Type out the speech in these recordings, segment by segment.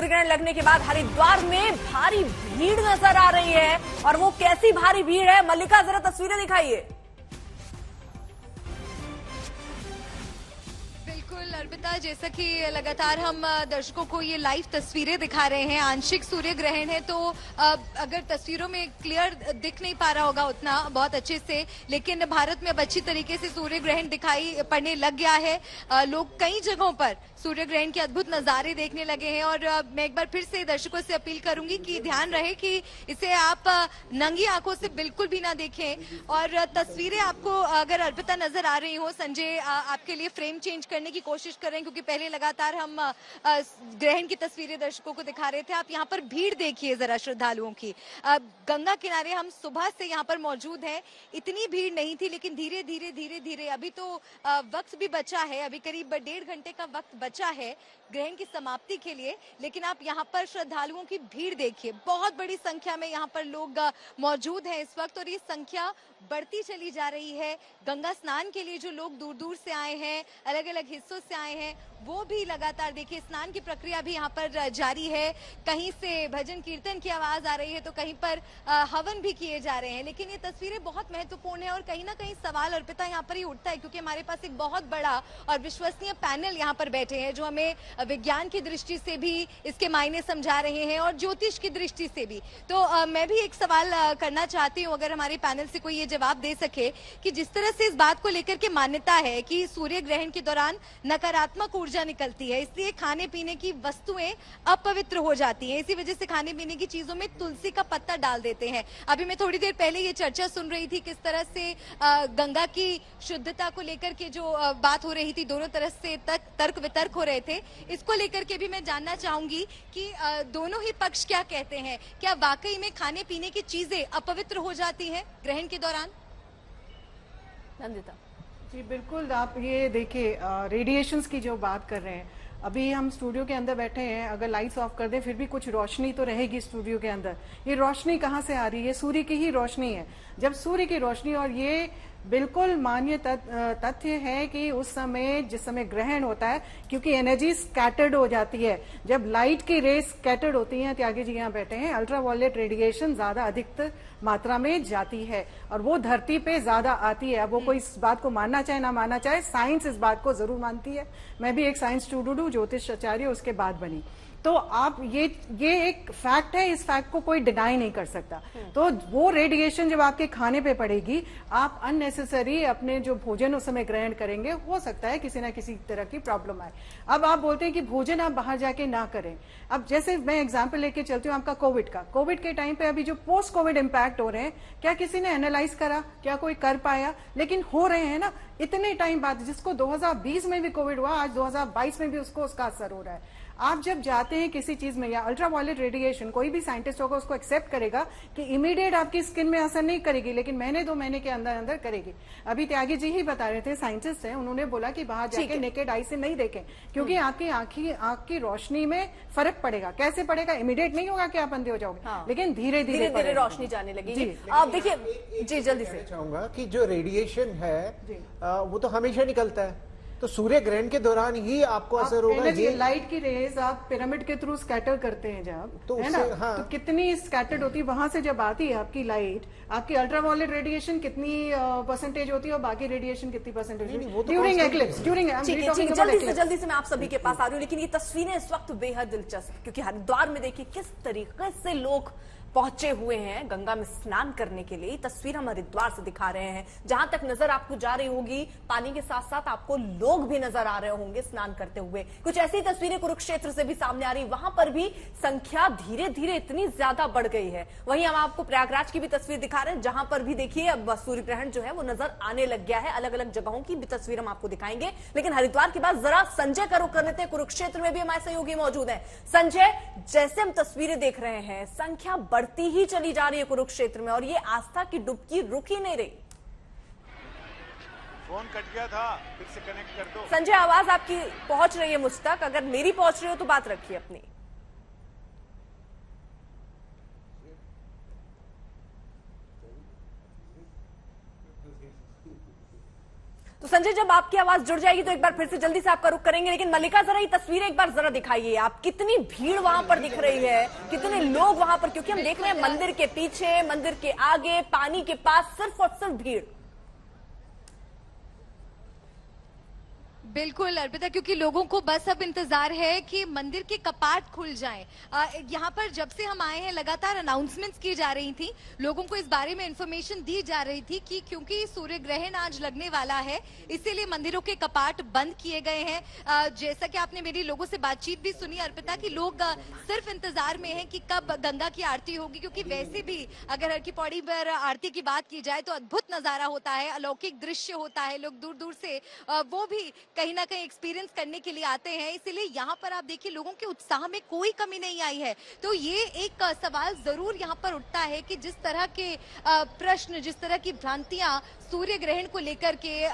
सूर्य ग्रहण लगने के बाद हरिद्वार में भारी भीड़ नजर आ रही है। और वो कैसी भारी भीड़ है, मल्लिका जरा तस्वीरें दिखाइए। बिल्कुल अर्पिता, जैसा कि लगातार हम दर्शकों को ये लाइव तस्वीरें दिखा रहे हैं, आंशिक सूर्य ग्रहण है, तो अगर तस्वीरों में क्लियर दिख नहीं पा रहा होगा उतना बहुत अच्छे से, लेकिन भारत में अब अच्छी तरीके से सूर्य ग्रहण दिखाई पड़ने लग गया है। लोग कई जगहों पर सूर्य ग्रहण के अद्भुत नजारे देखने लगे हैं। और मैं एक बार फिर से दर्शकों से अपील करूंगी कि ध्यान रहे कि इसे आप नंगी आंखों से बिल्कुल भी ना देखें। और तस्वीरें आपको अगर अर्पिता नजर आ रही हो, संजय आपके लिए फ्रेम चेंज करने की कोशिश कर रहे हैं, क्योंकि पहले लगातार हम ग्रहण की तस्वीरें दर्शकों को दिखा रहे थे। आप यहाँ पर भीड़ देखिए जरा श्रद्धालुओं की। गंगा किनारे हम सुबह से यहाँ पर मौजूद हैं, इतनी भीड़ नहीं थी, लेकिन धीरे धीरे धीरे धीरे अभी तो वक्त भी बचा है, अभी करीब 1.5 घंटे का वक्त बचा है ग्रहण की समाप्ति के लिए। लेकिन आप यहाँ पर श्रद्धालुओं की भीड़ देखिए, बहुत बड़ी संख्या में यहाँ पर लोग मौजूद हैं इस वक्त, और ये संख्या बढ़ती चली जा रही है। गंगा स्नान के लिए जो लोग दूर दूर से आए हैं, अलग अलग हिस्सों से आए हैं, वो भी लगातार देखिए स्नान की प्रक्रिया भी यहाँ पर जारी है। कहीं से भजन कीर्तन की आवाज आ रही है, तो कहीं पर हवन भी किए जा रहे हैं। लेकिन ये तस्वीरें बहुत महत्वपूर्ण है, और कहीं ना कहीं सवाल अर्पिता यहाँ पर ही उठता है, क्योंकि हमारे पास एक बहुत बड़ा और विश्वसनीय पैनल यहाँ पर बैठे हैं, जो हमें विज्ञान की दृष्टि से भी इसके मायने समझा रहे हैं और ज्योतिष की दृष्टि से भी। तो मैं भी एक सवाल करना चाहती हूँ, अगर हमारे पैनल से कोई ये जवाब दे सके कि जिस तरह से इस बात को लेकर के मान्यता है कि सूर्य ग्रहण के दौरान नकारात्मक ऊर्जा निकलती है, इसलिए खाने पीने की वस्तुएं अपवित्र हो जाती हैं, इसी वजह से खाने पीने की चीजों में तुलसी का पत्ता डाल देते हैं। अभी मैं थोड़ी देर पहले ये चर्चा सुन रही थी, किस तरह से गंगा की शुद्धता को लेकर के जो बात हो रही थी, दोनों तरफ से तर्क वितर्क हो रहे थे। इसको लेकर के भी मैं जानना चाहूंगी कि दोनों ही पक्ष क्या कहते हैं। क्या वाकई में खाने पीने की चीजें अपवित्र हो जाती हैं ग्रहण के दौरान? नंदिता जी बिल्कुल, आप ये देखिए रेडिएशंस की जो बात कर रहे हैं, अभी हम स्टूडियो के अंदर बैठे हैं, अगर लाइट्स ऑफ कर दें फिर भी कुछ रोशनी तो रहेगी स्टूडियो के अंदर। ये रोशनी कहाँ से आ रही है? सूर्य की ही रोशनी है। जब सूर्य की रोशनी, और ये बिल्कुल मान्य तथ्य है कि उस समय जिस समय ग्रहण होता है, क्योंकि एनर्जी स्कैटर्ड हो जाती है, जब लाइट की रेस स्कैटर्ड होती हैं, त्यागी जी यहाँ बैठे हैं, अल्ट्रावायलेट रेडिएशन ज्यादा अधिक मात्रा में जाती है और वो धरती पे ज्यादा आती है। अब वो कोई इस बात को मानना चाहे ना मानना चाहे, साइंस इस बात को जरूर मानती है। मैं भी एक साइंस स्टूडेंट हूँ, ज्योतिष आचार्य उसके बाद बनी। तो आप ये एक फैक्ट है, इस फैक्ट को कोई डिनाई नहीं कर सकता। तो वो रेडिएशन जब आपके खाने पे पड़ेगी, आप अननेसेसरी अपने जो भोजन उस समय ग्रहण करेंगे, हो सकता है किसी ना किसी तरह की प्रॉब्लम आए। अब आप बोलते हैं कि भोजन आप बाहर जाके ना करें। अब जैसे मैं एग्जाम्पल लेके चलती हूँ आपका कोविड के टाइम पे अभी जो पोस्ट कोविड इम्पैक्ट हो रहे हैं, क्या किसी ने एनालाइज करा? क्या कोई कर पाया? लेकिन हो रहे हैं ना इतने टाइम बाद। जिसको 2020 में भी कोविड हुआ, आज 2022 में भी उसका असर हो रहा है। आप जब जाते हैं किसी चीज में, या अल्ट्रावायलेट रेडिएशन, कोई भी साइंटिस्ट होगा उसको एक्सेप्ट करेगा कि इमीडिएट आपकी स्किन में असर नहीं करेगी, लेकिन महीने 2 महीने के अंदर अंदर करेगी। अभी त्यागी जी ही बता रहे थे, साइंटिस्ट हैं, उन्होंने बोला कि बाहर जाके नेकेड आई से नहीं देखें, क्योंकि आपकी आंख की रोशनी में फर्क पड़ेगा। कैसे पड़ेगा? इमीडिएट नहीं होगा कि आप अंधे हो जाओगे, लेकिन धीरे धीरे रोशनी जाने लगेगी। आप देखिए जी, जल्दी से चाहूंगा कि जो रेडिएशन है वो तो हमेशा निकलता है, तो सूर्य ग्रहण के दौरान ही आपको असर होगा। ये लाइट की रेज आप पिरामिड के थ्रू स्कैटर करते हैं जब, तो है ना, तो कितनी स्कैटर्ड होती है, वहां से जब आती है आपकी लाइट, आपकी अल्ट्रावायलेट रेडिएशन कितनी परसेंटेज होती है और बाकी रेडिएशन कितनी परसेंटेज ड्यूरिंग एक्लिप्स, जल्दी से मैं आप सभी के पास आ रही हूँ। लेकिन ये तस्वीरें इस वक्त बेहद दिलचस्प, क्योंकि हरिद्वार में देखिए किस तरीके से लोग पहुंचे हुए हैं गंगा में स्नान करने के लिए। तस्वीर हम हरिद्वार से दिखा रहे हैं, जहां तक नजर आपको जा रही होगी, पानी के साथ साथ आपको लोग भी नजर आ रहे होंगे स्नान करते हुए। कुछ ऐसी तस्वीरें कुरुक्षेत्र से भी सामने आ रही, वहां पर भी संख्या धीरे धीरे इतनी ज्यादा बढ़ गई है। वहीं हम आपको प्रयागराज की भी तस्वीर दिखा रहे हैं, जहां पर भी देखिए अब सूर्य ग्रहण जो है वो नजर आने लग गया है। अलग अलग जगहों की भी तस्वीर हम आपको दिखाएंगे, लेकिन हरिद्वार के बाद जरा संजय का रुख कर लेते हैं। कुरुक्षेत्र में भी हमारे सहयोगी मौजूद है। संजय, जैसे हम तस्वीरें देख रहे हैं, संख्या बढ़ती ही चली जा रही है कुरुक्षेत्र में, और ये आस्था की डुबकी रुक ही नहीं रही। फोन कट गया था, फिर से कनेक्ट कर दो। संजय, आवाज आपकी पहुंच रही है मुझ तक, अगर मेरी पहुंच रही हो तो बात रखिए अपनी। तो संजय, जब आपकी आवाज जुड़ जाएगी तो एक बार फिर से जल्दी से आपका रुख करेंगे, लेकिन मल्लिका जरा ये तस्वीरें एक बार जरा दिखाइए आप, कितनी भीड़ वहां पर दिख रही है, कितने लोग वहां पर, क्योंकि हम देख रहे हैं मंदिर के पीछे, मंदिर के आगे, पानी के पास सिर्फ और सिर्फ भीड़। बिल्कुल अर्पिता, क्योंकि लोगों को बस अब इंतजार है कि मंदिर के कपाट खुल जाएं। यहाँ पर जब से हम आए हैं लगातार अनाउंसमेंट्स की जा रही थी, लोगों को इस बारे में इंफॉर्मेशन दी जा रही थी कि क्योंकि सूर्य ग्रहण आज लगने वाला है, इसीलिए मंदिरों के कपाट बंद किए गए हैं। जैसा कि आपने मेरी लोगों से बातचीत भी सुनी अर्पिता, कि लोग सिर्फ इंतजार में हैं कि कब गंगा की आरती होगी, क्योंकि वैसे भी अगर हर की पौड़ी पर आरती की बात की जाए तो अद्भुत नजारा होता है, अलौकिक दृश्य होता है, लोग दूर दूर से वो भी कहीं ना कहीं एक्सपीरियंस करने के लिए आते हैं। इसीलिए यहाँ पर आप देखिए लोगों के उत्साह में कोई कमी नहीं आई है। तो ये एक सवाल जरूर यहाँ पर उठता है कि जिस तरह के प्रश्न, जिस तरह की भ्रांतियां सूर्य ग्रहण को लेकर के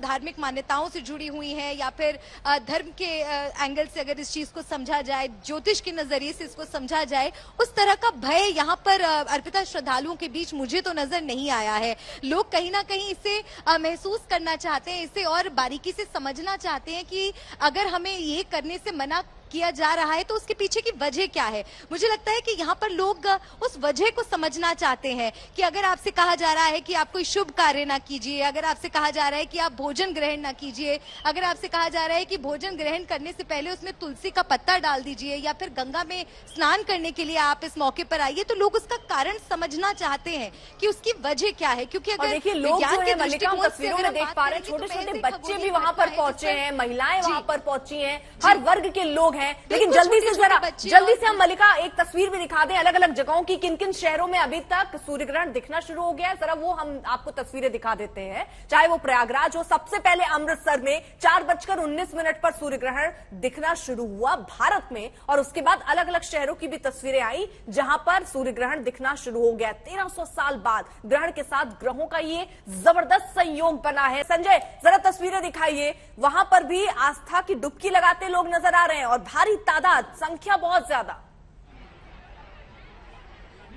धार्मिक मान्यताओं से जुड़ी हुई हैं, या फिर धर्म के एंगल से अगर इस चीज को समझा जाए, ज्योतिष के नजरिए से इसको समझा जाए, उस तरह का भय यहाँ पर अर्पिता श्रद्धालुओं के बीच मुझे तो नजर नहीं आया है। लोग कहीं ना कहीं इसे महसूस करना चाहते हैं, इसे और बारीकी से समझना चाहते हैं कि अगर हमें ये करने से मना किया जा रहा है तो उसके पीछे की वजह क्या है। मुझे लगता है कि यहाँ पर लोग उस वजह को समझना चाहते हैं कि अगर आपसे कहा जा रहा है कि आप कोई शुभ कार्य ना कीजिए, अगर आपसे कहा जा रहा है कि आप भोजन ग्रहण ना कीजिए, अगर आपसे कहा जा रहा है कि भोजन ग्रहण करने से पहले उसमें तुलसी का पत्ता डाल दीजिए, या फिर गंगा में स्नान करने के लिए आप इस मौके पर आइए, तो लोग उसका कारण समझना चाहते हैं कि उसकी वजह क्या है। क्योंकि अगर देखिए लोग जो है मल्लिका तस्वीरों में देख पा रहे हैं, छोटे छोटे बच्चे भी वहां पर पहुंचे हैं, महिलाएं वहां पर पहुंची हैं, हर वर्ग के लोग हैं। लेकिन जल्दी से हम मल्लिका एक तस्वीर भी दिखा दें अलग अलग जगहों की, किन किन शहरों में अभी तक सूर्य ग्रहण दिखना शुरू हो गया है, जरा वो हम आपको तस्वीरें दिखा देते हैं। चाहे वो प्रयागराज हो, सबसे पहले अमृतसर में 4:19 पर सूर्य ग्रहण दिखना शुरू हुआ भारत में, और उसके बाद अलग अलग शहरों की भी तस्वीरें आई जहां पर सूर्य ग्रहण दिखना शुरू हो गया। 1300 साल बाद ग्रहण के साथ ग्रहों का ये जबरदस्त संयोग बना है। संजय, जरा तस्वीरें दिखाइए, वहां पर भी आस्था की डुबकी लगाते लोग नजर आ रहे हैं और भारी तादाद, संख्या बहुत ज्यादा।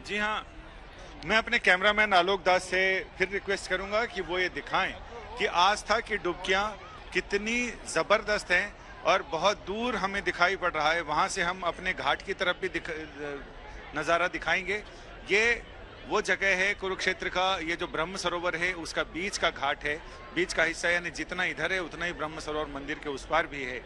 जी हाँ, मैं अपने कैमरामैन आलोक दास से फिर रिक्वेस्ट करूंगा कि वो ये दिखाएं कि आस्था की डुबकियां कितनी जबरदस्त हैं और बहुत दूर हमें दिखाई पड़ रहा है। वहां से हम अपने घाट की तरफ भी नजारा दिखाएंगे। ये वो जगह है कुरुक्षेत्र का, ये जो ब्रह्म सरोवर है उसका बीच का घाट है, बीच का हिस्सा, यानी जितना इधर है उतना ही ब्रह्म सरोवर मंदिर के उस पार भी है।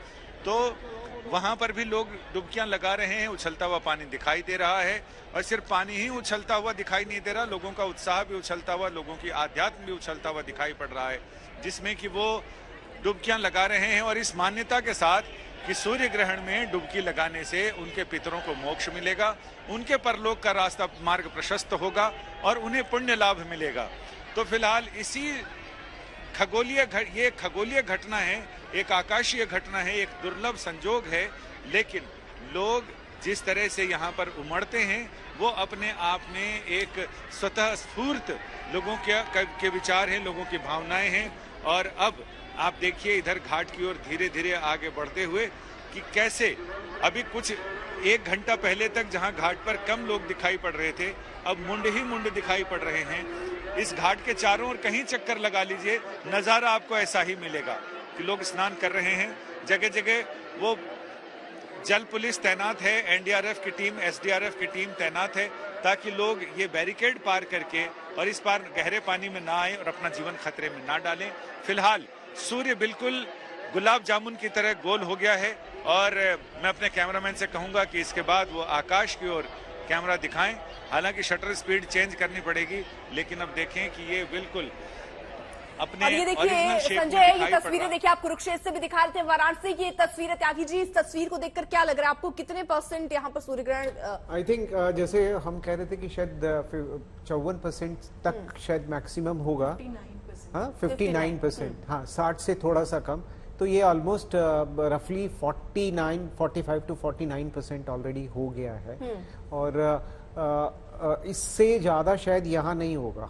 तो वहां पर भी लोग डुबकियां लगा रहे हैं, उछलता हुआ पानी दिखाई दे रहा है, और सिर्फ पानी ही उछलता हुआ दिखाई नहीं दे रहा, लोगों का उत्साह भी उछलता हुआ, लोगों की आध्यात्म भी उछलता हुआ दिखाई पड़ रहा है, जिसमें कि वो डुबकियां लगा रहे हैं। और इस मान्यता के साथ कि सूर्य ग्रहण में डुबकी लगाने से उनके पितरों को मोक्ष मिलेगा, उनके परलोक का रास्ता मार्ग प्रशस्त होगा और उन्हें पुण्य लाभ मिलेगा। तो फिलहाल इसी ये खगोलीय घटना है, एक आकाशीय घटना है, एक दुर्लभ संजोग है, लेकिन लोग जिस तरह से यहाँ पर उमड़ते हैं वो अपने आप में एक स्वतः स्फूर्त लोगों के विचार हैं, लोगों की भावनाएं हैं। और अब आप देखिए इधर घाट की ओर धीरे धीरे आगे बढ़ते हुए कि कैसे अभी कुछ 1 घंटा पहले तक जहां घाट पर कम लोग दिखाई पड़ रहे थे, अब मुंड ही मुंड दिखाई पड़ रहे हैं। इस घाट के चारों ओर कहीं चक्कर लगा लीजिए, नजारा आपको ऐसा ही मिलेगा कि लोग स्नान कर रहे हैं। जगह जगह वो जल पुलिस तैनात है, एनडीआरएफ की टीम, एसडीआरएफ की टीम तैनात है, ताकि लोग ये बैरिकेड पार करके और इस पार गहरे पानी में ना आए और अपना जीवन खतरे में ना डालें। फिलहाल सूर्य बिल्कुल गुलाब जामुन की तरह गोल हो गया है, और मैं अपने कैमरामैन से कहूंगा कि इसके बाद वो आकाश की ओर कैमरा दिखाएं। हालांकि शटर स्पीड चेंज करनी पड़ेगी, लेकिन अब देखें कि ये बिल्कुल अपने, और ये देखिए संजय, ये तस्वीरें देखिए, आप कुरुक्षेत्र से भी दिखा रहे थे, वाराणसी की तस्वीरें। त्यागी जी, इस तस्वीर को देखकर क्या लग रहा है आपको, कितने % यहाँ पर सूर्य ग्रहण? आई थिंक जैसे हम कह रहे थे कि शायद 54% तक शायद मैक्सिमम होगा, 59%, हाँ 60 से थोड़ा सा कम। तो ये ऑलमोस्ट रफली 45 to 49% ऑलरेडी हो गया है, और इससे ज्यादा शायद यहाँ नहीं होगा।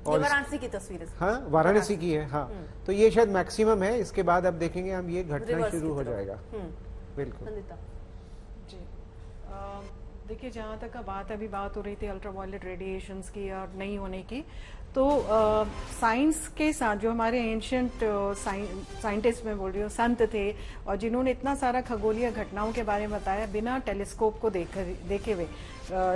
और वाराणसी की तस्वीर, हाँ वाराणसी की है, हाँ, तो ये शायद मैक्सिमम है। इसके बाद अब देखेंगे हम, ये घटना शुरू हो जाएगा। बिल्कुल जी, देखिए, जहाँ तक का बात अभी बात हो रही थी अल्ट्रावायलेट रेडिएशंस की और नहीं होने की, तो साइंस के साथ जो हमारे एंशियंट साइंटिस्ट में बोल रही हूँ, संत थे और जिन्होंने इतना सारा खगोलीय घटनाओं के बारे में बताया बिना टेलीस्कोप को देखे हुए,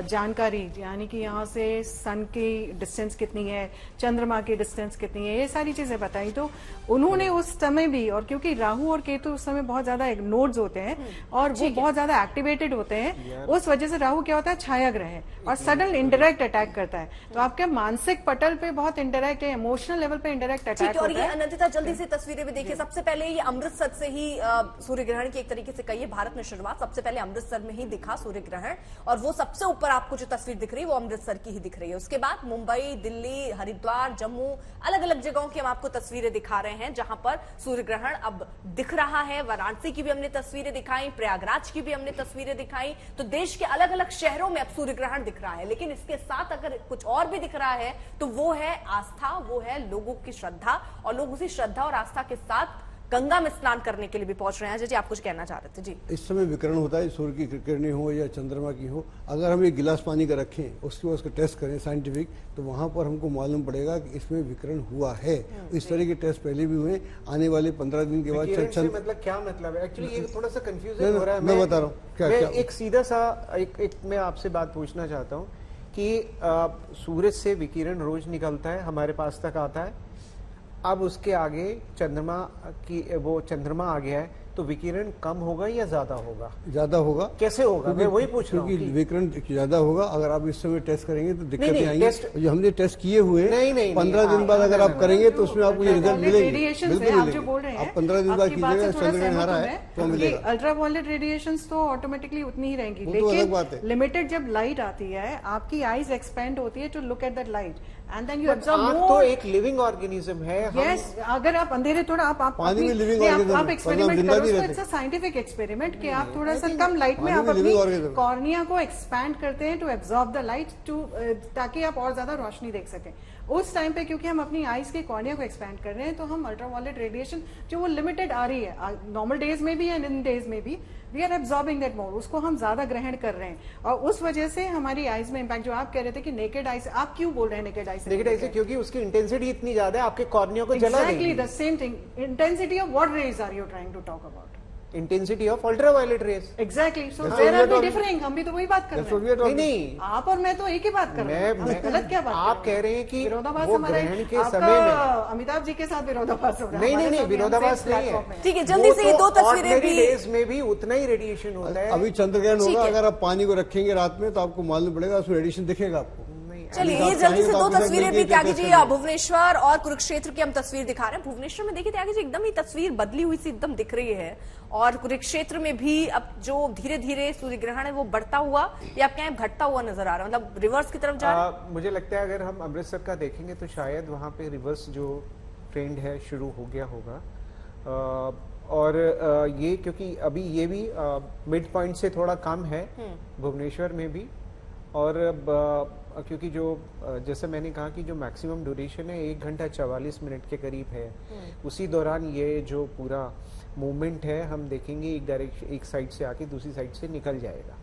जानकारी, यानी कि यहाँ से सन की डिस्टेंस कितनी है, चंद्रमा की डिस्टेंस कितनी है, ये सारी चीजें बताई। तो उन्होंने उस समय भी, और क्योंकि राहु और केतु उस समय बहुत ज्यादा नोड्स होते हैं और वो बहुत ज्यादा एक्टिवेटेड होते हैं, उस वजह से राहु क्या होता है, छाया ग्रह है और सडन इंडायरेक्ट अटैक करता है। तो आपके मानसिक पटल पे बहुत इंडायरेक्ट है, इमोशनल लेवल पे इंडायरेक्ट अटैक होता है। और ये अनंतिता, जल्दी से तस्वीरें भी देखिए। सबसे पहले ये अमृतसर से ही सूर्य ग्रहण की एक तरीके से कहिए भारत में शुरुआत सबसे पहले अमृतसर में ही दिखा सूर्य ग्रहण, और वो सबसे ऊपर आपको जो तस्वीर दिख रही है वो अमृतसर की ही दिख रही है। उसके बाद मुंबई, दिल्ली, हरिद्वार, जम्मू, अलग अलग जगहों की हम आपको तस्वीरें दिखा रहे हैं जहां पर सूर्य ग्रहण अब दिख रहा है। वाराणसी की भी हमने तस्वीरें दिखाई, प्रयागराज की भी हमने तस्वीरें दिखाई। तो देश के अलग अलग शहरों में अब सूर्य ग्रहण दिख रहा है। लेकिन इसके साथ अगर कुछ और भी दिख रहा है तो वो है आस्था, वो है लोगों की श्रद्धा, और लोग उसी श्रद्धा और आस्था के साथ गंगा में स्नान करने के लिए भी पहुंच रहे हैं। अजय जी, आप कुछ कहना चाह रहे थे? जी, इस समय विकिरण होता है, सूर्य की किरणें हो या चंद्रमा की हो, अगर हम एक गिलास पानी का रखें, उसके बाद उसका टेस्ट करें साइंटिफिक, तो वहां पर हमको मालूम पड़ेगा कि इसमें विकिरण हुआ है। इस तरह के टेस्ट पहले भी हुए, आने वाले 15 दिन के बाद मतलब क्या मतलब है? एक्चुअली ये थोड़ा सा कंफ्यूजन हो रहा है। मैं बता रहा हूँ क्या एक सीधा सा एक मैं आपसे बात पूछना चाहता हूँ कि सूरज से विकिरण रोज निकलता है, हमारे पास तक आता है। अब उसके आगे चंद्रमा आ गया है, तो विकिरण कम होगा या ज्यादा होगा? ज्यादा होगा। कैसे होगा? मैं वही पूछ रहा हूँ। क्योंकि विकिरण ज्यादा होगा। अगर आप इस समय टेस्ट करेंगे तो दिक्कतें आएंगी। जो हमने टेस्ट किए हुए 15 दिन बाद अगर आप करेंगे तो उसमें आपको ये रिजल्ट मिलेंगे। आप जो बोल रहे हैं, आप 15 दिन बाद कीजिएगा, चंद्रग्रहण आ रहा है तो मिलेगा। अल्ट्रावायलेट रेडिएशंस तो ऑटोमेटिकली उतनी ही रहेंगी, लेकिन लिमिटेड जब लाइट आती है, आपकी आईज एक्सपेंड होती है to look at that light and then you observe more. तो एक लिविंग ऑर्गेनिज्म है। यस, अगर आप अंधेरे थोड़ा आप पानी में लिविंग ऑर्गेनिज्म, आप एक्सपेरिमेंट करो, इट्स अ साइंटिफिक एक्सपेरिमेंट कि आप थोड़ा सा कम लाइट में आप अपनी कॉर्निया को एक्सपैंड करते हैं टू एब्जॉर्ब द लाइट, ताकि आप और ज्यादा रोशनी देख सकें। उस टाइम पे क्योंकि हम अपनी आईज के कॉर्निया को एक्सपैंड कर रहे हैं, तो हम अल्ट्रावायलेट रेडिएशन जो वो लिमिटेड आ रही है, नॉर्मल डेज में भी एंड इन डेज में भी, we are absorbing that more, उसको हम ज्यादा ग्रहण कर रहे हैं, और उस वजह से हमारी आईज में इम्पैक्ट। जो आप कह रहे थे कि नेकेड आई से, आप क्यों बोल रहे हैं नेकेड आई से? नेकेड आई से क्योंकि उसकी इंटेंसिटी इतनी ज्यादा है, आपके कॉर्निया को जला देगी। Exactly the same thing. Intensity of what rays are you trying to talk about? Intensity of ultraviolet rays. Exactly, so where are we differing? हम भी तो वही बात कर रहे हैं। नहीं, आप और मैं तो एक ही बात कर रहे हैं। गलत क्या बात? आप कह रहे हैं कि विरोधाभास वो हमारे ग्रहण के समय में अमिताभ जी के साथ विरोधाभास हो रहा है। नहीं, विरोधाभास नहीं है। ठीक है, जल्दी से ये दो तस्वीरें भी। डेज में भी उतना ही रेडिएशन होता है। अभी चंद्रग्रहण होगा, अगर आप पानी को रखेंगे रात में तो आपको मालूम पड़ेगा, उसमें रेडिएशन दिखेगा आपको। चलिए, ये जल्दी से दो तस्वीरें भी त्यागी जी, भुवनेश्वर और कुरुक्षेत्र की हम तस्वीर दिखा रहे हैं। भुवनेश्वर में देखिए त्यागी जी, एकदम ही तस्वीर बदली हुई सी एकदम दिख रही है, और कुरुक्षेत्र में भी अब जो धीरे धीरे सूर्य ग्रहण है वो बढ़ता हुआ या आपके यहाँ घटता हुआ नजर आ रहा है, मतलब रिवर्स की तरफ जा रहा है। मुझे लगता है अगर हम अमृतसर का देखेंगे तो शायद वहां पे रिवर्स जो ट्रेंड है शुरू हो गया होगा, और ये क्योंकि अभी ये भी मिड पॉइंट से थोड़ा कम है भुवनेश्वर में भी, और क्योंकि जो जैसे मैंने कहा कि जो मैक्सिमम ड्यूरेशन है 1 घंटा 44 मिनट के करीब है, उसी दौरान ये जो पूरा मूवमेंट है हम देखेंगे एक साइड से आके दूसरी साइड से निकल जाएगा।